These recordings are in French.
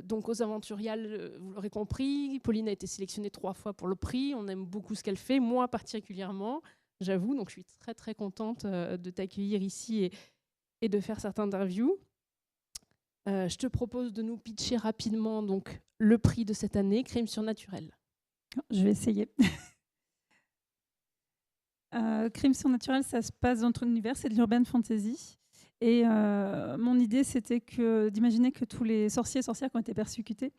Donc aux Aventuriales, vous l'aurez compris, Pauline a été sélectionnée 3 fois pour le prix. On aime beaucoup ce qu'elle fait, moi particulièrement, j'avoue. Donc je suis très très contente de t'accueillir ici et de faire cette interview. Je te propose de nous pitcher rapidement donc, le prix de cette année, Crime surnaturel. Je vais essayer. Crime surnaturel, ça se passe dans notre univers, c'est de l'urban fantasy. Et mon idée, c'était d'imaginer que tous les sorciers et sorcières qui ont été persécutés,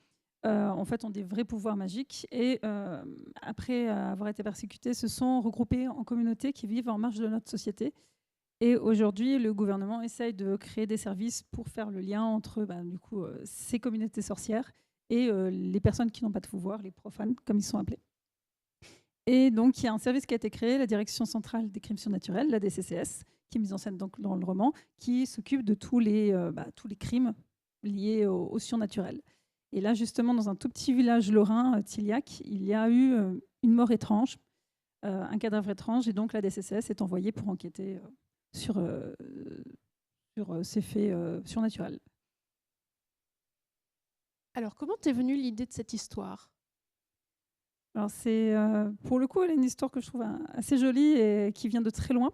en fait, ont des vrais pouvoirs magiques. Et après avoir été persécutés, se sont regroupés en communautés qui vivent en marge de notre société. Et aujourd'hui, le gouvernement essaye de créer des services pour faire le lien entre ces communautés sorcières et les personnes qui n'ont pas de pouvoir, les profanes, comme ils sont appelés. Et donc, il y a un service qui a été créé, la Direction centrale des crimes surnaturels, la DCCS, qui est mise en scène donc dans le roman, qui s'occupe de tous les crimes liés au surnaturel. Et là, justement, dans un tout petit village lorrain, Tilliac, il y a eu une mort étrange, un cadavre étrange, et donc la DCCS est envoyée pour enquêter sur ces faits surnaturels. Alors, comment t'es venue l'idée de cette histoire ? Alors c'est, pour le coup, elle est une histoire que je trouve assez jolie et qui vient de très loin.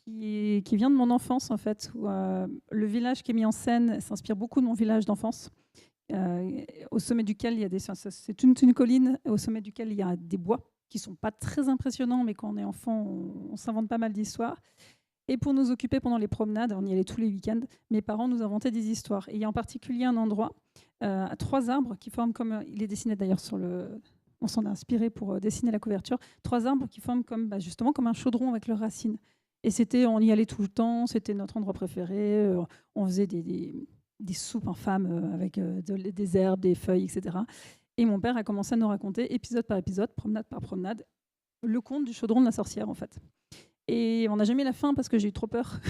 Qui vient de mon enfance, en fait, où le village qui est mis en scène s'inspire beaucoup de mon village d'enfance, au sommet duquel il y a c'est une colline, au sommet duquel il y a des bois qui ne sont pas très impressionnants, mais quand on est enfant, on s'invente pas mal d'histoires. Et pour nous occuper pendant les promenades, on y allait tous les week-ends, mes parents nous inventaient des histoires. Et il y a en particulier un endroit, à 3 arbres qui forment comme... Il est dessiné d'ailleurs sur le... On s'en a inspiré pour dessiner la couverture. 3 arbres qui forment justement comme un chaudron avec leurs racines. Et on y allait tout le temps, c'était notre endroit préféré. On faisait des soupes infâmes avec des herbes, des feuilles, etc. Et mon père a commencé à nous raconter, épisode par épisode, promenade par promenade, le conte du chaudron de la sorcière, en fait. Et on n'a jamais la fin parce que j'ai eu trop peur.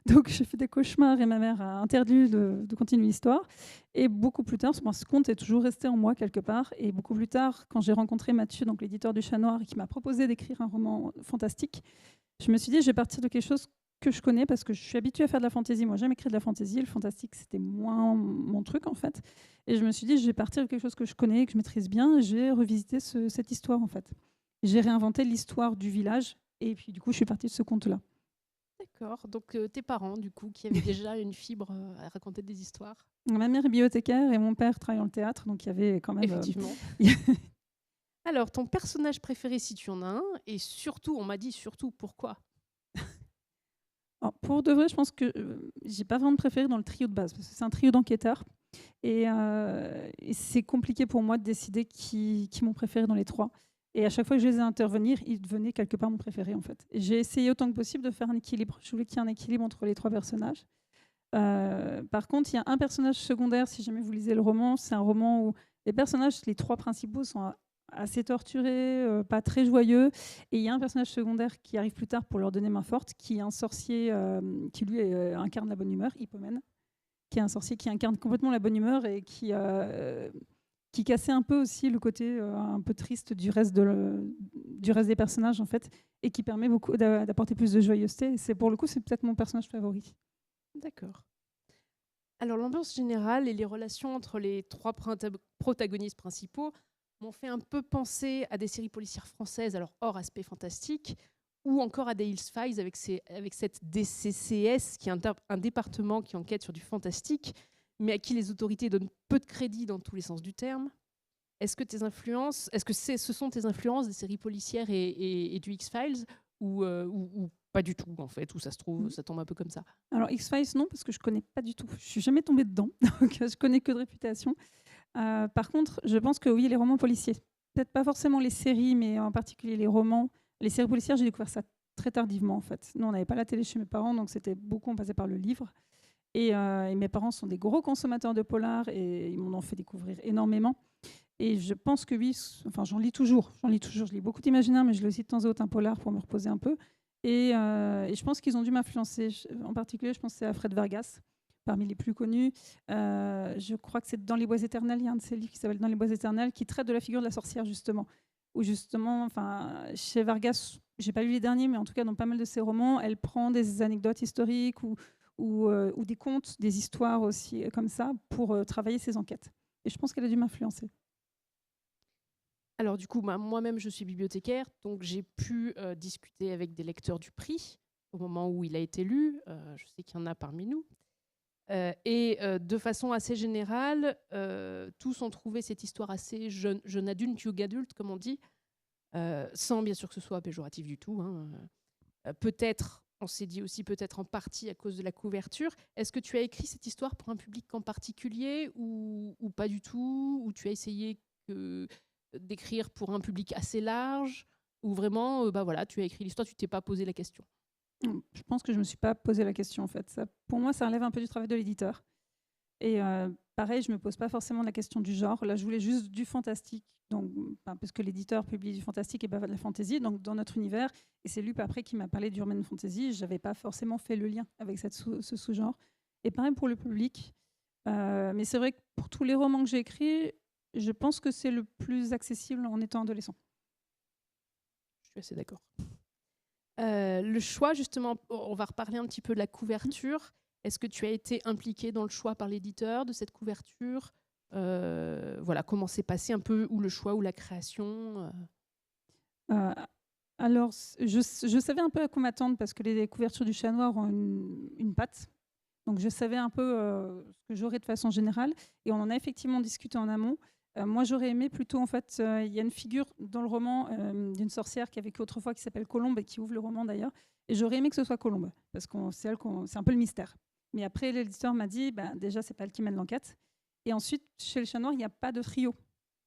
Donc j'ai fait des cauchemars et ma mère a interdit de continuer l'histoire. Et beaucoup plus tard, ce conte est toujours resté en moi quelque part. Et beaucoup plus tard, quand j'ai rencontré Mathieu, donc l'éditeur du Chat Noir, qui m'a proposé d'écrire un roman fantastique, je me suis dit, je vais partir de quelque chose que je connais parce que je suis habituée à faire de la fantaisie. Moi, j'ai jamais écrit de la fantaisie. Le fantastique, c'était moins mon truc, en fait. Et je me suis dit, je vais partir de quelque chose que je connais, que je maîtrise bien. Et je vais revisiter cette histoire, en fait. J'ai réinventé l'histoire du village. Et puis, du coup, je suis partie de ce conte-là. D'accord. Donc, tes parents, du coup, qui avaient déjà une fibre à raconter des histoires. Ma mère est bibliothécaire et mon père travaille dans le théâtre, donc il y avait quand même... Effectivement. Alors, ton personnage préféré, si tu en as un, et surtout, on m'a dit surtout, pourquoi ? Alors, pour de vrai, je pense que j'ai pas vraiment de préféré dans le trio de base, parce que c'est un trio d'enquêteurs. Et c'est compliqué pour moi de décider qui mon préféré dans les 3. Et à chaque fois que je les ai intervenir, ils devenaient quelque part mon préféré, en fait. J'ai essayé autant que possible de faire un équilibre. Je voulais qu'il y ait un équilibre entre les 3 personnages. Par contre, il y a un personnage secondaire, si jamais vous lisez le roman, c'est un roman où les personnages, les 3 principaux, sont assez torturés, pas très joyeux. Et il y a un personnage secondaire qui arrive plus tard pour leur donner main forte, qui est un sorcier qui, lui, incarne la bonne humeur, Hippomène, qui est un sorcier qui incarne complètement la bonne humeur et qui cassait un peu aussi le côté un peu triste du reste des personnages, en fait, et qui permet beaucoup d'apporter plus de joyeuseté. Et pour le coup, c'est peut-être mon personnage favori. D'accord. Alors, l'ambiance générale et les relations entre les 3 protagonistes principaux m'ont fait un peu penser à des séries policières françaises, alors hors aspect fantastique, ou encore à des X-Files avec cette DCCS, qui est un département qui enquête sur du fantastique, mais à qui les autorités donnent peu de crédit dans tous les sens du terme. Est-ce que ce sont tes influences des séries policières et du X-Files ou pas du tout, en fait, où ça se trouve, ça tombe un peu comme ça? Alors X-Files, non, parce que je connais pas du tout. Je suis jamais tombée dedans, donc je connais que de réputation. Par contre, je pense que oui, les romans policiers. Peut-être pas forcément les séries, mais en particulier les romans. Les séries policières, j'ai découvert ça très tardivement, en fait. Nous, on n'avait pas la télé chez mes parents, donc c'était beaucoup, on passait par le livre. Et mes parents sont des gros consommateurs de polar et ils m'en ont fait découvrir énormément. Et je pense que oui, enfin j'en lis toujours. Je lis beaucoup d'imaginaire, mais je lis aussi de temps en temps un polar pour me reposer un peu. Et je pense qu'ils ont dû m'influencer. En particulier, je pense que c'est Alfred Vargas, parmi les plus connus. Je crois que c'est Dans les bois éternels. Il y a un de ses livres qui s'appelle Dans les bois éternels, qui traite de la figure de la sorcière, justement. où justement, chez Vargas, j'ai pas lu les derniers, mais en tout cas dans pas mal de ses romans, elle prend des anecdotes historiques ou des contes, des histoires aussi comme ça pour travailler ses enquêtes. Et je pense qu'elle a dû m'influencer. Alors du coup, moi-même, je suis bibliothécaire, donc j'ai pu discuter avec des lecteurs du prix au moment où il a été lu. Je sais qu'il y en a parmi nous. De façon assez générale, tous ont trouvé cette histoire assez jeune adulte, young adulte, comme on dit, sans bien sûr que ce soit péjoratif du tout, hein. Peut-être, on s'est dit aussi peut-être en partie à cause de la couverture. Est-ce que tu as écrit cette histoire pour un public en particulier ou pas du tout? Ou tu as essayé d'écrire pour un public assez large? Ou vraiment, voilà, tu as écrit l'histoire, tu t'es pas posé la question? Je pense que je me suis pas posé la question en fait. Ça, pour moi, ça relève un peu du travail de l'éditeur. Et pareil, je me pose pas forcément la question du genre. Là, je voulais juste du fantastique, donc, parce que l'éditeur publie du fantastique et pas de la fantasy, donc dans notre univers. Et c'est lui après qui m'a parlé d'urban fantasy. Je n'avais pas forcément fait le lien avec ce sous-genre. Et pareil pour le public. Mais c'est vrai que pour tous les romans que j'ai écrits, je pense que c'est le plus accessible en étant adolescent. Je suis assez d'accord. Le choix, justement, on va reparler un petit peu de la couverture. Est-ce que tu as été impliquée dans le choix par l'éditeur de cette couverture? Voilà, comment s'est passé un peu ou le choix ou la création? Euh, alors, je savais un peu à quoi m'attendre parce que les couvertures du Chat Noir ont une patte. Donc, je savais un peu ce que j'aurais de façon générale. Et on en a effectivement discuté en amont. Moi, j'aurais aimé plutôt, en fait, il y a une figure dans le roman d'une sorcière qui a vécu autrefois qui s'appelle Colombe et qui ouvre le roman d'ailleurs. Et j'aurais aimé que ce soit Colombe parce que c'est un peu le mystère. Mais après, l'éditeur m'a dit, déjà, c'est pas elle qui mène l'enquête. Et ensuite, chez le Chat Noir, il n'y a pas de trio.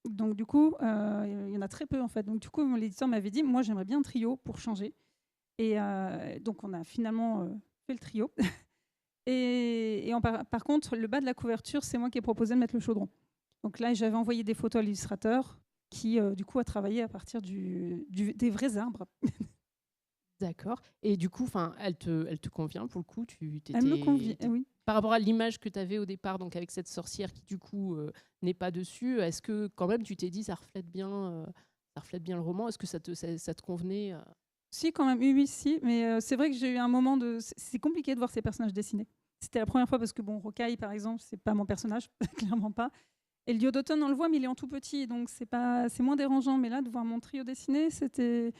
Donc, du coup, il y en a très peu, en fait. Donc, du coup, l'éditeur m'avait dit, moi, j'aimerais bien un trio pour changer. Et donc, on a finalement fait le trio. Par contre, le bas de la couverture, c'est moi qui ai proposé de mettre le chaudron. Donc là, j'avais envoyé des photos à l'illustrateur qui, du coup, a travaillé à partir des vrais arbres. D'accord. Et du coup, elle te convient pour le coup. Elle me convient, oui. Par rapport à l'image que tu avais au départ, donc avec cette sorcière qui du coup n'est pas dessus, est-ce que quand même tu t'es dit ça reflète bien le roman? Est-ce que ça te convenait? Si, quand même, oui, oui, si. Mais c'est vrai que j'ai eu un moment de. C'est compliqué de voir ces personnages dessinés. C'était la première fois parce que, bon, Rocaille, par exemple, c'est pas mon personnage, clairement pas. Et le dieu d'automne, on le voit, mais il est en tout petit, donc c'est moins dérangeant. Mais là, de voir mon trio dessiné, c'était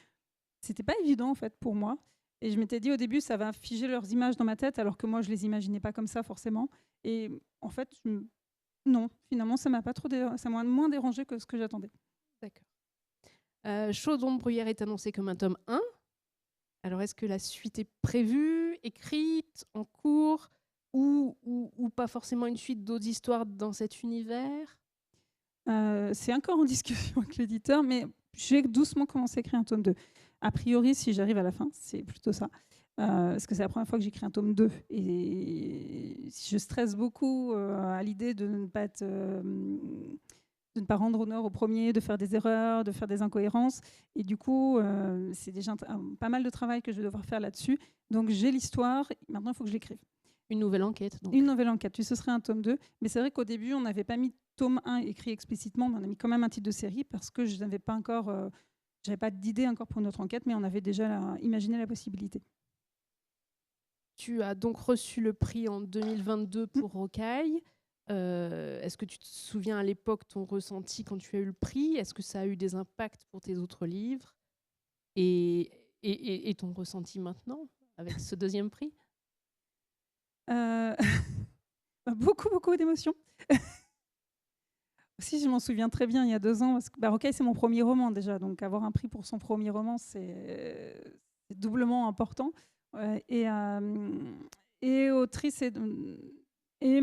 pas évident, en fait, pour moi. Et je m'étais dit au début, ça va figer leurs images dans ma tête, alors que moi, je les imaginais pas comme ça, forcément. Et en fait, non, finalement, ça m'a moins dérangé que ce que j'attendais. D'accord. Chaudron de Bruyère est annoncé comme un tome 1. Alors, est-ce que la suite est prévue, écrite, en cours, ou pas forcément une suite d'autres histoires dans cet univers? C'est encore en discussion avec l'éditeur, mais j'ai doucement commencé à écrire un tome 2. A priori, si j'arrive à la fin, c'est plutôt ça. Parce que c'est la première fois que j'écris un tome 2. Et je stresse beaucoup à l'idée de ne pas rendre honneur au premier, de faire des erreurs, de faire des incohérences. Et du coup, c'est déjà pas mal de travail que je vais devoir faire là-dessus. Donc j'ai l'histoire, maintenant il faut que je l'écrive. Une nouvelle enquête, donc. Une nouvelle enquête, puis ce serait un tome 2. Mais c'est vrai qu'au début, on n'avait pas mis tome 1 écrit explicitement, mais on a mis quand même un titre de série parce que je n'avais pas encore, j'avais pas d'idée encore pour notre enquête, mais on avait déjà imaginé la possibilité. Tu as donc reçu le prix en 2022 pour Rocaille. Est-ce que tu te souviens à l'époque ton ressenti quand tu as eu le prix? Est-ce que ça a eu des impacts pour tes autres livres? Et ton ressenti maintenant avec ce deuxième prix? Beaucoup, beaucoup d'émotions. Si je m'en souviens très bien, il y a 2 ans, parce que Rocaille, c'est mon premier roman déjà, donc avoir un prix pour son premier roman, c'est doublement important. Et autrice et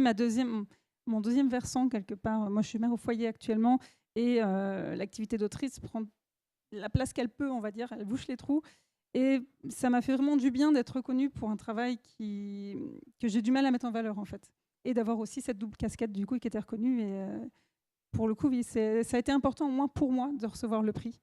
mon deuxième versant quelque part. Moi, je suis mère au foyer actuellement et l'activité d'autrice prend la place qu'elle peut, on va dire. Elle bouche les trous. Et ça m'a fait vraiment du bien d'être reconnue pour un travail que j'ai du mal à mettre en valeur, en fait. Et d'avoir aussi cette double casquette, du coup, qui était reconnue. Et pour le coup, oui, ça a été important, au moins pour moi, de recevoir le prix.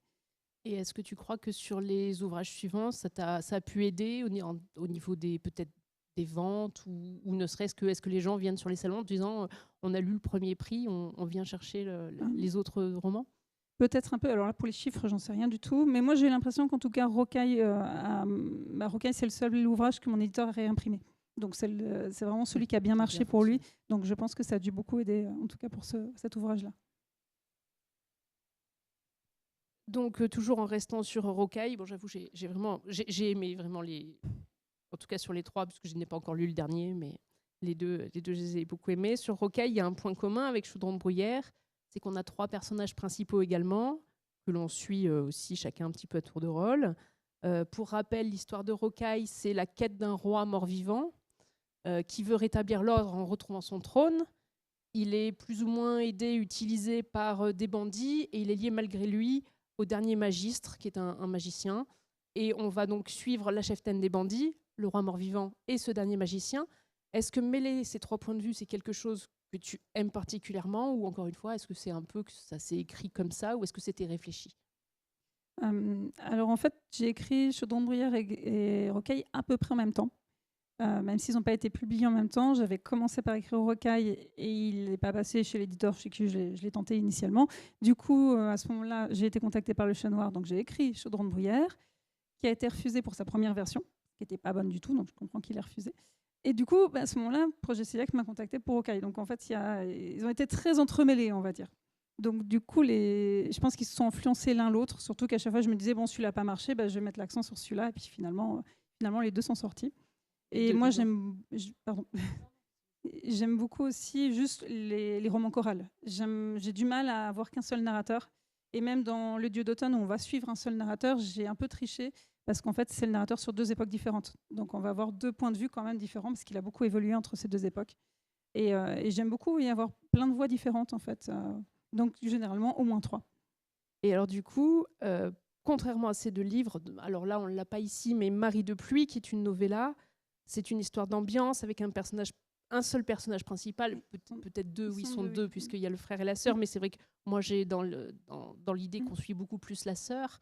Et est-ce que tu crois que sur les ouvrages suivants, ça a pu aider au niveau peut-être des ventes ou ne serait-ce que, est-ce que les gens viennent sur les salons en disant on a lu le premier prix, on vient chercher les autres romans? Peut-être un peu. Alors là, pour les chiffres, j'en sais rien du tout. Mais moi, j'ai l'impression qu'en tout cas, Rocaille, Rocaille, c'est le seul ouvrage que mon éditeur a réimprimé. Donc, c'est vraiment celui qui a bien marché pour lui. Donc, je pense que ça a dû beaucoup aider, en tout cas pour cet ouvrage-là. Donc, toujours en restant sur Rocaille, bon, j'avoue, j'ai aimé vraiment en tout cas sur les 3, parce que je n'ai pas encore lu le dernier, mais les deux, je les ai beaucoup aimés. Sur Rocaille, il y a un point commun avec Chaudron de Bruyère, c'est qu'on a 3 personnages principaux également, que l'on suit aussi chacun un petit peu à tour de rôle. Pour rappel, l'histoire de Rocaille, c'est la quête d'un roi mort-vivant qui veut rétablir l'ordre en retrouvant son trône. Il est plus ou moins aidé, utilisé par des bandits, et il est lié malgré lui au dernier magistre, qui est un magicien. Et on va donc suivre la cheftaine des bandits, le roi mort-vivant et ce dernier magicien. Est-ce que mêler ces 3 points de vue, c'est quelque chose que tu aimes particulièrement, ou encore une fois, est-ce que c'est un peu que ça s'est écrit comme ça, ou est-ce que c'était réfléchi? Alors en fait, j'ai écrit Chaudron de Bruyère et Rocaille à peu près en même temps. Même s'ils n'ont pas été publiés en même temps, j'avais commencé par écrire Rocaille et il n'est pas passé chez l'éditeur chez qui je l'ai tenté initialement. Du coup, à ce moment-là, j'ai été contactée par Le Chat Noir, donc j'ai écrit Chaudron de Bruyère, qui a été refusé pour sa première version, qui n'était pas bonne du tout, donc je comprends qu'il ait refusé. Et du coup, à ce moment-là, Projet Silex m'a contacté pour Rocaille. Donc en fait, ils ont été très entremêlés, on va dire. Donc du coup, je pense qu'ils se sont influencés l'un l'autre, surtout qu'à chaque fois, je me disais, bon, celui-là n'a pas marché, je vais mettre l'accent sur celui-là, et puis finalement, les deux sont sortis. Et moi, j'aime beaucoup aussi juste les romans chorales. J'ai du mal à avoir qu'un seul narrateur. Et même dans Le Dieu d'automne, où on va suivre un seul narrateur, j'ai un peu triché, parce qu'en fait, c'est le narrateur sur 2 époques différentes. Donc, on va avoir 2 points de vue quand même différents, parce qu'il a beaucoup évolué entre ces 2 époques. Et j'aime beaucoup y avoir plein de voix différentes, en fait. Donc, généralement, au moins 3. Et alors, du coup, contrairement à ces 2 livres, alors là, on ne l'a pas ici, mais Marie de pluie, qui est une novella, c'est une histoire d'ambiance avec un seul personnage principal, peut-être 2, oui, ils sont 2, puisqu'il y a le frère et la sœur, mais c'est vrai que moi, j'ai dans l'idée qu'on suit beaucoup plus la sœur.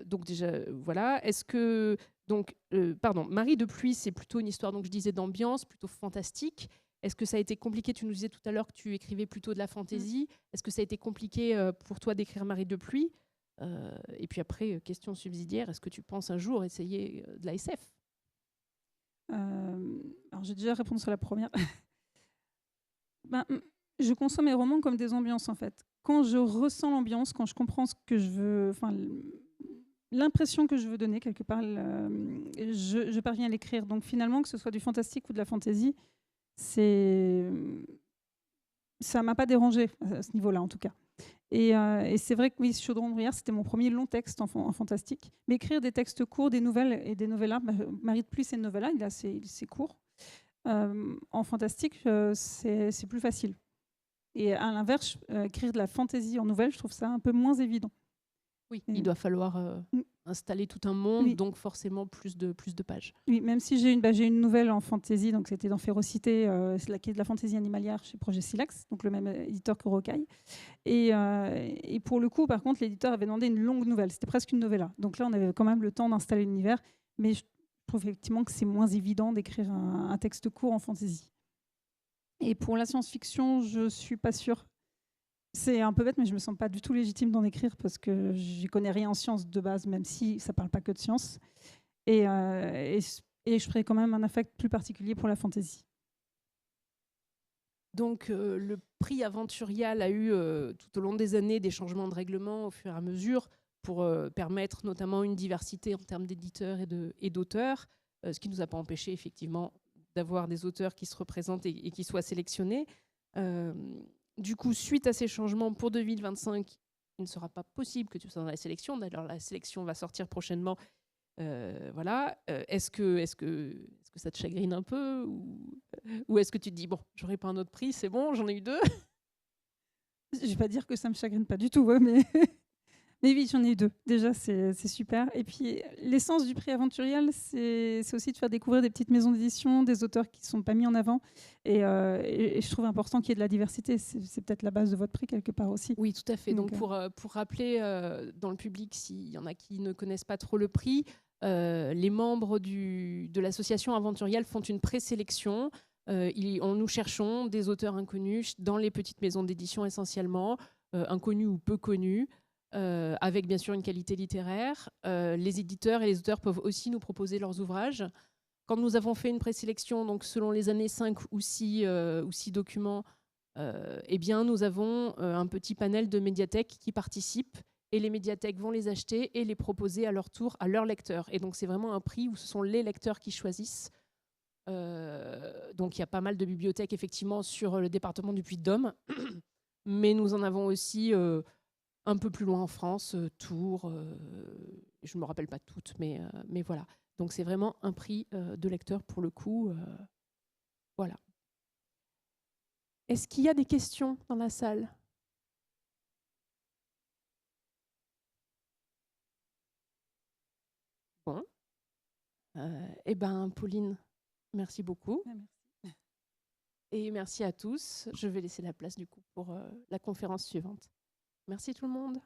Donc déjà, voilà. Est-ce que... Donc, Marie de pluie, c'est plutôt une histoire, donc je disais, d'ambiance, plutôt fantastique. Est-ce que ça a été compliqué? Tu nous disais tout à l'heure que tu écrivais plutôt de la fantaisie. Est-ce que ça a été compliqué pour toi d'écrire Marie de pluie? Et puis après, question subsidiaire, est-ce que tu penses un jour essayer de la SF? Alors j'ai déjà répondu sur la première. Je consomme mes romans comme des ambiances, en fait. Quand je ressens l'ambiance, quand je comprends ce que je veux, l'impression que je veux donner quelque part, je parviens à l'écrire. Donc finalement, que ce soit du fantastique ou de la fantaisie, ça m'a pas dérangé à ce niveau-là, en tout cas. Et c'est vrai que oui, Chaudron de Bruyère, c'était mon premier long texte en fantastique. Mais écrire des textes courts, des nouvelles et des novellas, Marie de pluie, c'est une novella, c'est court. En fantastique, c'est plus facile. Et à l'inverse, écrire de la fantaisie en nouvelle, je trouve ça un peu moins évident. Oui, il doit falloir installer tout un monde, donc forcément plus de pages. Oui, même si j'ai une nouvelle en fantaisie, donc c'était dans Férocité, qui est de la fantaisie animalière chez Projet Silex, donc le même éditeur que Rocaille. Et pour le coup, par contre, l'éditeur avait demandé une longue nouvelle, c'était presque une novella. Donc là, on avait quand même le temps d'installer l'univers, mais je trouve effectivement que c'est moins évident d'écrire un texte court en fantaisie. Et pour la science-fiction, je ne suis pas sûre. C'est un peu bête, mais je ne me sens pas du tout légitime d'en écrire parce que je ne connais rien en sciences de base, même si ça ne parle pas que de sciences. Et je ferai quand même un affect plus particulier pour la fantaisie. Donc, le prix Aventurial a eu tout au long des années des changements de règlement au fur et à mesure pour permettre notamment une diversité en termes d'éditeurs et d'auteurs, ce qui ne nous a pas empêché effectivement d'avoir des auteurs qui se représentent et qui soient sélectionnés. Du coup, suite à ces changements pour 2025, il ne sera pas possible que tu sois dans la sélection. D'ailleurs, la sélection va sortir prochainement. Voilà. Est-ce que ça te chagrine un peu ou est-ce que tu te dis, bon, j'aurai pas un autre prix, c'est bon, j'en ai eu 2? Je ne vais pas dire que ça me chagrine pas du tout, ouais, mais... mais oui, j'en ai eu 2. Déjà, c'est super. Et puis, l'essence du prix Aventurial, c'est aussi de faire découvrir des petites maisons d'édition, des auteurs qui ne sont pas mis en avant. Et je trouve important qu'il y ait de la diversité. C'est peut-être la base de votre prix, quelque part aussi. Oui, tout à fait. Donc pour rappeler dans le public, s'il y en a qui ne connaissent pas trop le prix, les membres de l'association Aventurial font une présélection. Nous cherchons des auteurs inconnus dans les petites maisons d'édition essentiellement, inconnus ou peu connus, avec bien sûr une qualité littéraire. Les éditeurs et les auteurs peuvent aussi nous proposer leurs ouvrages. Quand nous avons fait une présélection, donc selon les années 5 ou 6 documents, eh bien, nous avons un petit panel de médiathèques qui participent, et les médiathèques vont les acheter et les proposer à leur tour à leurs lecteurs. Et donc, c'est vraiment un prix où ce sont les lecteurs qui choisissent. Donc, il y a pas mal de bibliothèques, effectivement, sur le département du Puy-de-Dôme. Mais nous en avons aussi un peu plus loin en France, Tours. Je ne me rappelle pas toutes, mais voilà. Donc, c'est vraiment un prix de lecteur pour le coup. Voilà. Est-ce qu'il y a des questions dans la salle ? Bon. Eh bien, Pauline, merci beaucoup. Merci. Et merci à tous. Je vais laisser la place du coup pour la conférence suivante. Merci tout le monde.